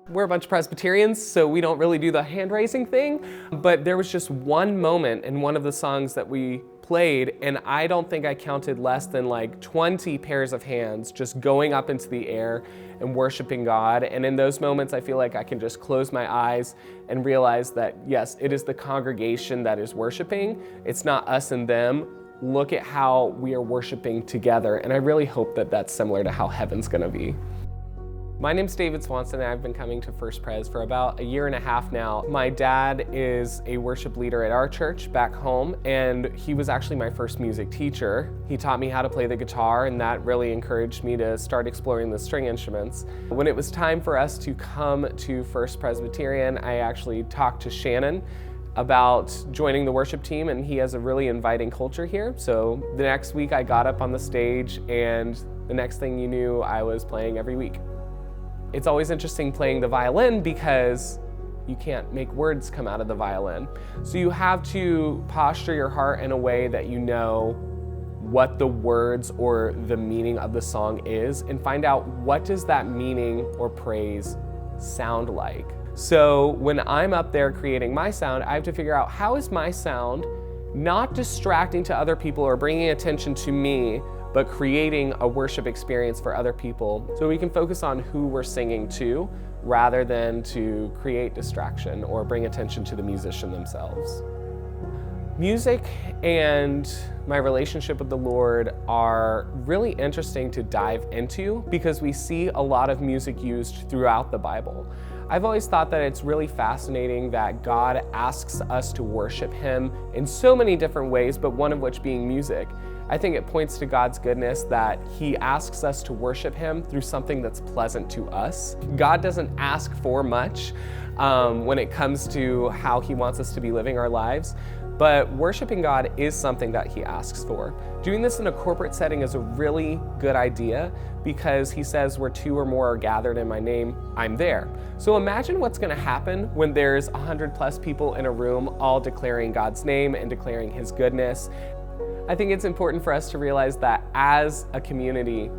We're a bunch of Presbyterians, so we don't really do the hand-raising thing, but there was just one moment in one of the songs that we played, and I don't think I counted less than like 20 pairs of hands just going up into the air and worshiping God. And in those moments, I feel like I can just close my eyes and realize that, yes, it is the congregation that is worshiping. It's not us and them. Look at how we are worshiping together, and I really hope that that's similar to how heaven's gonna be. My name's David Swanson, and I've been coming to First Pres for about a year and a half now. My dad is a worship leader at our church back home, and he was actually my first music teacher. He taught me how to play the guitar, and that really encouraged me to start exploring the string instruments. When it was time for us to come to First Presbyterian, I actually talked to Shannon about joining the worship team, and he has a really inviting culture here. So the next week I got up on the stage, and the next thing you knew, I was playing every week. It's always interesting playing the violin because you can't make words come out of the violin. So you have to posture your heart in a way that you know what the words or the meaning of the song is, and find out what does that meaning or praise sound like. So when I'm up there creating my sound, I have to figure out how is my sound not distracting to other people or bringing attention to me, but creating a worship experience for other people so we can focus on who we're singing to rather than to create distraction or bring attention to the musician themselves. Music and my relationship with the Lord are really interesting to dive into because we see a lot of music used throughout the Bible. I've always thought that it's really fascinating that God asks us to worship Him in so many different ways, but one of which being music. I think it points to God's goodness that He asks us to worship Him through something that's pleasant to us. God doesn't ask for much when it comes to how He wants us to be living our lives, but worshiping God is something that He asks for. Doing this in a corporate setting is a really good idea because He says where two or more are gathered in my name, I'm there. So imagine what's gonna happen when there's 100+ people in a room all declaring God's name and declaring His goodness. I think it's important for us to realize that as a community,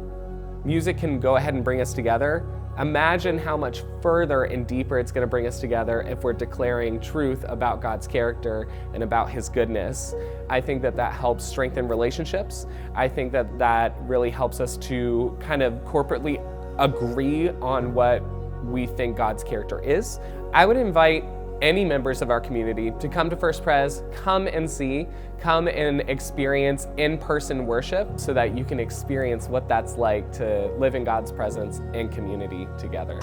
music can go ahead and bring us together. Imagine how much further and deeper it's going to bring us together if we're declaring truth about God's character and about His goodness. I think that that helps strengthen relationships. I think that that really helps us to kind of corporately agree on what we think God's character is. I would invite any members of our community to come to First Pres, come and experience in-person worship so that you can experience what that's like to live in God's presence and community together.